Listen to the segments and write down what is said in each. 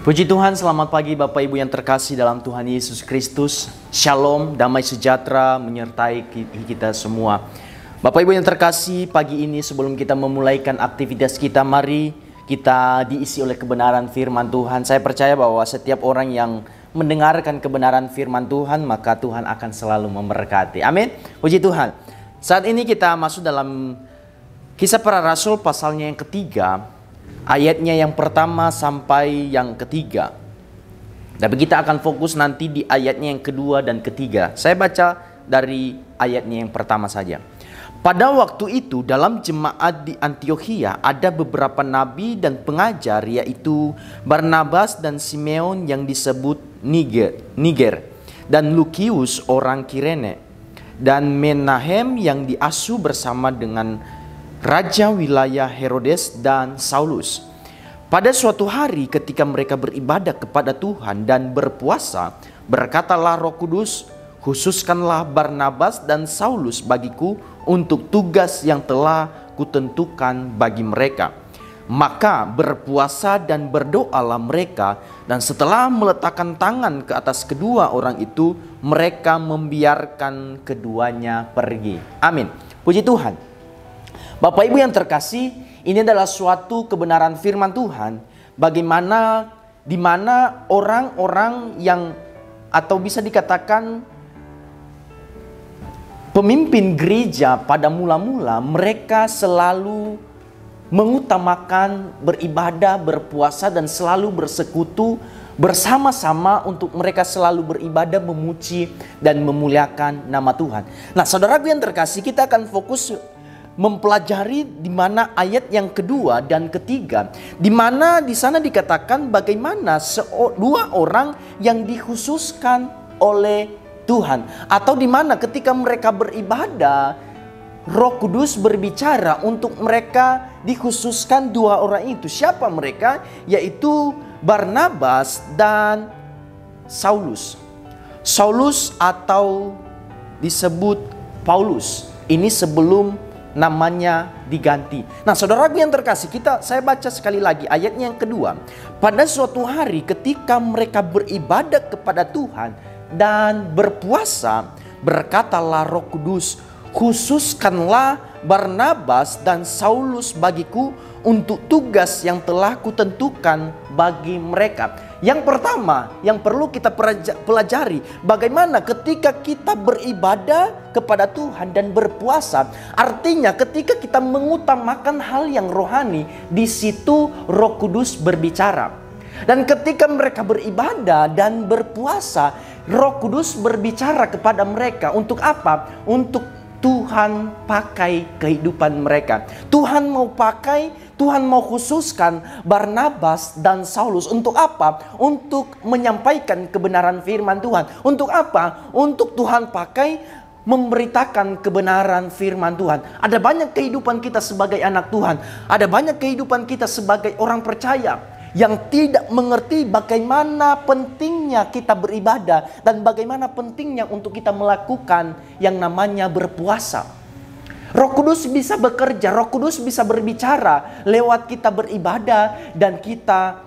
Puji Tuhan, selamat pagi Bapak Ibu yang terkasih dalam Tuhan Yesus Kristus. Shalom, damai sejahtera menyertai kita semua. Bapak Ibu yang terkasih, pagi ini sebelum kita memulaikan aktivitas kita, mari kita diisi oleh kebenaran firman Tuhan. Saya percaya bahwa setiap orang yang mendengarkan kebenaran firman Tuhan, maka Tuhan akan selalu memberkati. Amin. Puji Tuhan. Saat ini kita masuk dalam Kisah Para Rasul pasalnya yang ketiga, ayatnya yang pertama sampai yang ketiga. Tapi kita akan fokus nanti di ayatnya yang kedua dan ketiga. Saya baca dari ayatnya yang pertama saja. Pada waktu itu dalam jemaat di Antiokhia ada beberapa nabi dan pengajar, yaitu Barnabas dan Simeon yang disebut Niger, dan Lukius orang Kirene, dan Menahem yang diasuh bersama dengan raja wilayah Herodes dan Saulus. Pada suatu hari ketika mereka beribadah kepada Tuhan dan berpuasa, berkatalah Roh Kudus, "Khususkanlah Barnabas dan Saulus bagiku untuk tugas yang telah kutentukan bagi mereka." Maka berpuasa dan berdoalah mereka, dan setelah meletakkan tangan ke atas kedua orang itu, mereka membiarkan keduanya pergi. Amin. Puji Tuhan. Bapak Ibu yang terkasih, ini adalah suatu kebenaran firman Tuhan. Bagaimana di mana orang-orang yang, atau bisa dikatakan pemimpin gereja pada mula-mula, mereka selalu mengutamakan beribadah, berpuasa, dan selalu bersekutu bersama-sama untuk mereka selalu beribadah, memuji, dan memuliakan nama Tuhan. Nah, saudaraku yang terkasih, kita akan fokus mempelajari di mana ayat yang kedua dan ketiga, di mana di sana dikatakan bagaimana dua orang yang dikhususkan oleh Tuhan, atau di mana ketika mereka beribadah, Roh Kudus berbicara untuk mereka dikhususkan dua orang itu. Siapa mereka? Yaitu Barnabas dan Saulus. Saulus atau disebut Paulus. Ini sebelum namanya diganti. Nah, saudaraku yang terkasih, saya baca sekali lagi ayatnya yang kedua. Pada suatu hari ketika mereka beribadah kepada Tuhan dan berpuasa, berkatalah Roh Kudus, "Khususkanlah Barnabas dan Saulus bagiku untuk tugas yang telah kutentukan bagi mereka." Yang pertama yang perlu kita pelajari, bagaimana ketika kita beribadah kepada Tuhan dan berpuasa, artinya ketika kita mengutamakan hal yang rohani, di situ Roh Kudus berbicara. Dan ketika mereka beribadah dan berpuasa, Roh Kudus berbicara kepada mereka untuk apa? Untuk Tuhan pakai kehidupan mereka. Tuhan mau khususkan Barnabas dan Saulus untuk apa? Untuk menyampaikan kebenaran firman Tuhan. Untuk apa? Untuk Tuhan pakai memberitakan kebenaran firman Tuhan. Ada banyak kehidupan kita sebagai anak Tuhan. Ada banyak kehidupan kita sebagai orang percaya yang tidak mengerti bagaimana pentingnya kita beribadah dan bagaimana pentingnya untuk kita melakukan yang namanya berpuasa. Roh Kudus bisa bekerja, Roh Kudus bisa berbicara lewat kita beribadah dan kita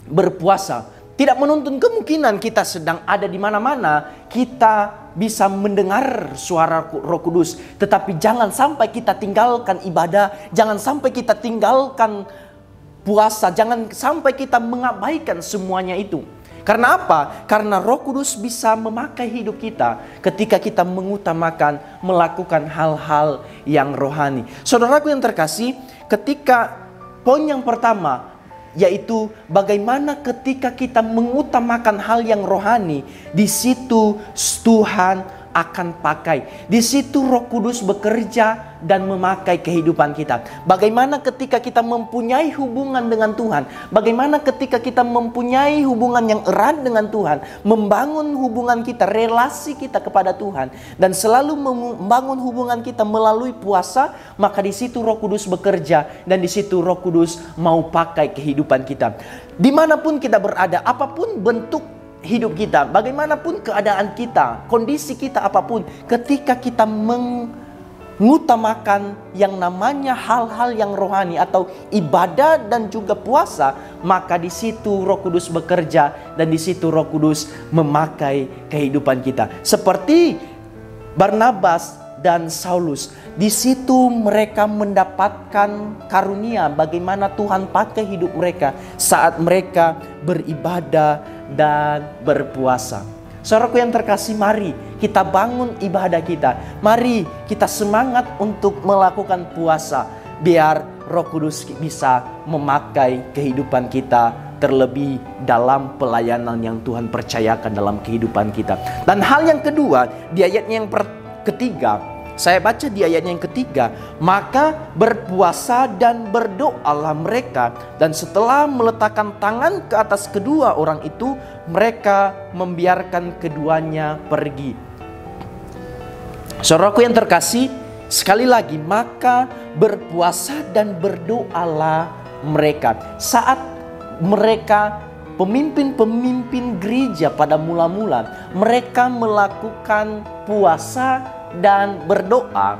berpuasa. Tidak menuntut kemungkinan kita sedang ada di mana-mana, kita bisa mendengar suara Roh Kudus. Tetapi jangan sampai kita tinggalkan ibadah, jangan sampai kita tinggalkan puasa, jangan sampai kita mengabaikan semuanya itu. Karena apa? Karena Roh Kudus bisa memakai hidup kita ketika kita mengutamakan melakukan hal-hal yang rohani. Saudaraku yang terkasih, ketika poin yang pertama, yaitu bagaimana ketika kita mengutamakan hal yang rohani, di situ Tuhan akan pakai. Di situ Roh Kudus bekerja dan memakai kehidupan kita. Bagaimana ketika kita mempunyai hubungan dengan Tuhan, bagaimana ketika kita mempunyai hubungan yang erat dengan Tuhan, membangun hubungan kita, relasi kita kepada Tuhan, dan selalu membangun hubungan kita melalui puasa, maka di situ Roh Kudus bekerja dan di situ Roh Kudus mau pakai kehidupan kita. Dimanapun kita berada, apapun bentuk hidup kita, bagaimanapun keadaan kita, kondisi kita apapun, ketika kita mengutamakan yang namanya hal-hal yang rohani atau ibadah dan juga puasa, maka di situ Roh Kudus bekerja dan di situ Roh Kudus memakai kehidupan kita. Seperti Barnabas dan Saulus, di situ mereka mendapatkan karunia bagaimana Tuhan pakai hidup mereka saat mereka beribadah dan berpuasa. Saudaraku yang terkasih, mari kita bangun ibadah kita. Mari kita semangat untuk melakukan puasa, biar Roh Kudus bisa memakai kehidupan kita, terlebih dalam pelayanan yang Tuhan percayakan dalam kehidupan kita. Dan hal yang kedua, di ayatnya yang ketiga, saya baca di ayatnya yang ketiga, maka berpuasa dan berdoalah mereka, dan setelah meletakkan tangan ke atas kedua orang itu, mereka membiarkan keduanya pergi. Saudaraku yang terkasih, sekali lagi, maka berpuasa dan berdoalah mereka. Saat mereka pemimpin-pemimpin gereja pada mula-mula, mereka melakukan puasa dan berdoa.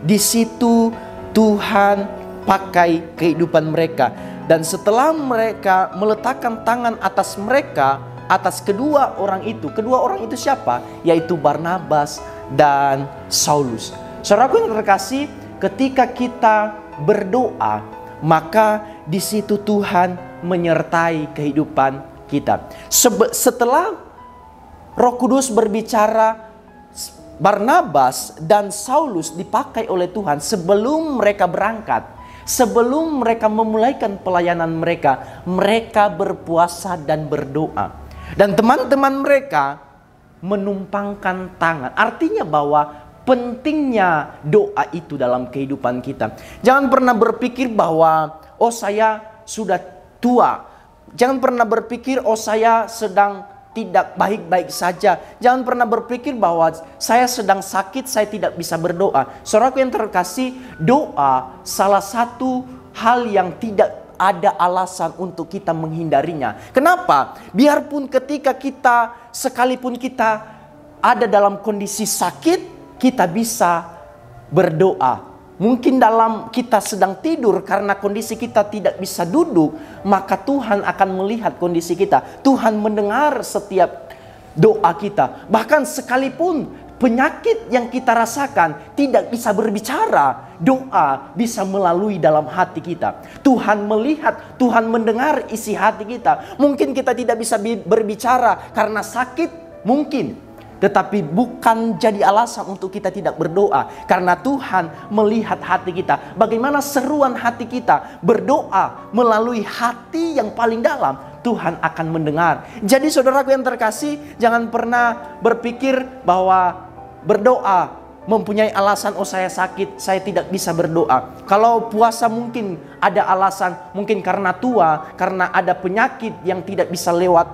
Di situ Tuhan pakai kehidupan mereka. Dan setelah mereka meletakkan tangan atas mereka, atas kedua orang itu siapa? Yaitu Barnabas dan Saulus. Saudaraku yang terkasih, ketika kita berdoa, maka di situ Tuhan menyertai kehidupan kita. Setelah Roh Kudus berbicara, Barnabas dan Saulus dipakai oleh Tuhan sebelum mereka berangkat. Sebelum mereka memulaikan pelayanan mereka, mereka berpuasa dan berdoa. Dan teman-teman mereka menumpangkan tangan. Artinya bahwa pentingnya doa itu dalam kehidupan kita. Jangan pernah berpikir bahwa, oh saya sudah tua. Jangan pernah berpikir, oh saya sedang tidak baik-baik saja. Jangan pernah berpikir bahwa saya sedang sakit, saya tidak bisa berdoa. Saudaraku yang terkasih, doa salah satu hal yang tidak ada alasan untuk kita menghindarinya. Kenapa? Biarpun ketika kita, sekalipun kita ada dalam kondisi sakit, kita bisa berdoa. Mungkin dalam kita sedang tidur karena kondisi kita tidak bisa duduk, maka Tuhan akan melihat kondisi kita. Tuhan mendengar setiap doa kita. Bahkan sekalipun penyakit yang kita rasakan tidak bisa berbicara, doa bisa melalui dalam hati kita. Tuhan melihat, Tuhan mendengar isi hati kita. Mungkin kita tidak bisa berbicara karena sakit, mungkin. Tetapi bukan jadi alasan untuk kita tidak berdoa. Karena Tuhan melihat hati kita. Bagaimana seruan hati kita. Berdoa melalui hati yang paling dalam, Tuhan akan mendengar. Jadi saudaraku yang terkasih, jangan pernah berpikir bahwa berdoa mempunyai alasan, oh saya sakit, saya tidak bisa berdoa. Kalau puasa mungkin ada alasan, mungkin karena tua, karena ada penyakit yang tidak bisa lewat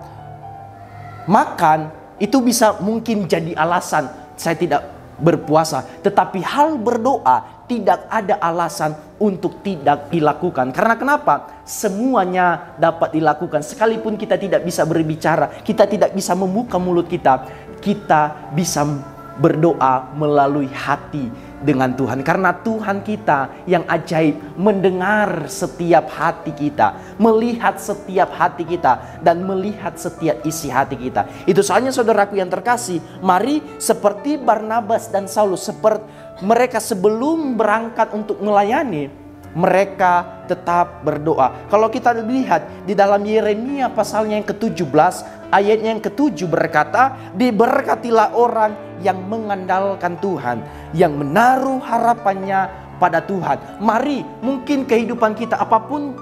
makan. Itu bisa mungkin jadi alasan saya tidak berpuasa. Tetapi hal berdoa tidak ada alasan untuk tidak dilakukan. Karena kenapa? Semuanya dapat dilakukan. Sekalipun kita tidak bisa berbicara, kita tidak bisa membuka mulut kita, kita bisa berdoa melalui hati dengan Tuhan. Karena Tuhan kita yang ajaib mendengar setiap hati kita, melihat setiap hati kita, dan melihat setiap isi hati kita. Itu soalnya saudaraku yang terkasih, mari seperti Barnabas dan Saulus, seperti mereka sebelum berangkat untuk melayani, mereka tetap berdoa. Kalau kita lihat di dalam Yeremia pasalnya yang ke-17, ayatnya yang ke-7 berkata, diberkatilah orang yang mengandalkan Tuhan, yang menaruh harapannya pada Tuhan. Mari, mungkin kehidupan kita, apapun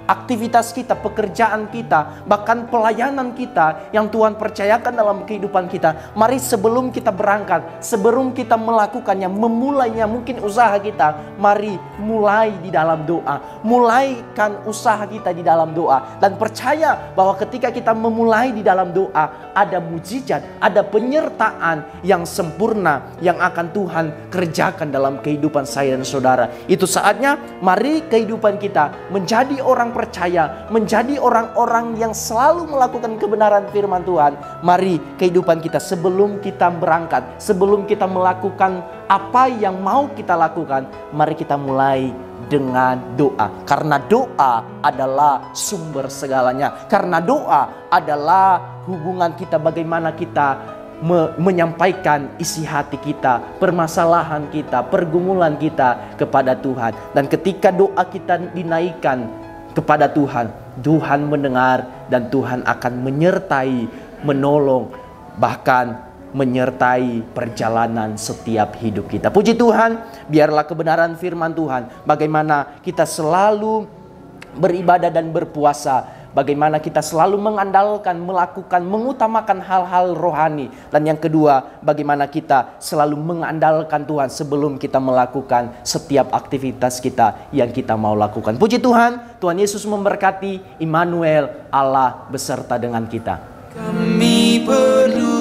aktivitas kita, pekerjaan kita, bahkan pelayanan kita yang Tuhan percayakan dalam kehidupan kita, mari sebelum kita berangkat, sebelum kita melakukannya, memulainya, mungkin usaha kita, mari mulai di dalam doa. Mulaikan usaha kita di dalam doa. Dan percaya bahwa ketika kita memulai di dalam doa, ada mujizat, ada penyertaan yang sempurna yang akan Tuhan kerjakan dalam kehidupan saya dan saudara. Itu saatnya mari kehidupan kita menjadi orang percaya, menjadi orang-orang yang selalu melakukan kebenaran firman Tuhan. Mari kehidupan kita sebelum kita berangkat, sebelum kita melakukan apa yang mau kita lakukan, mari kita mulai dengan doa. Karena doa adalah sumber segalanya. Karena doa adalah hubungan kita, bagaimana kita menyampaikan isi hati kita, permasalahan kita, pergumulan kita kepada Tuhan. Dan ketika doa kita dinaikkan kepada Tuhan, Tuhan mendengar dan Tuhan akan menyertai, menolong, bahkan menyertai perjalanan setiap hidup kita. Puji Tuhan, biarlah kebenaran firman Tuhan, bagaimana kita selalu beribadah dan berpuasa, bagaimana kita selalu mengandalkan, melakukan, mengutamakan hal-hal rohani. Dan yang kedua, bagaimana kita selalu mengandalkan Tuhan sebelum kita melakukan setiap aktivitas kita yang kita mau lakukan. Puji Tuhan, Tuhan Yesus memberkati. Immanuel, Allah beserta dengan kita. Kami perlu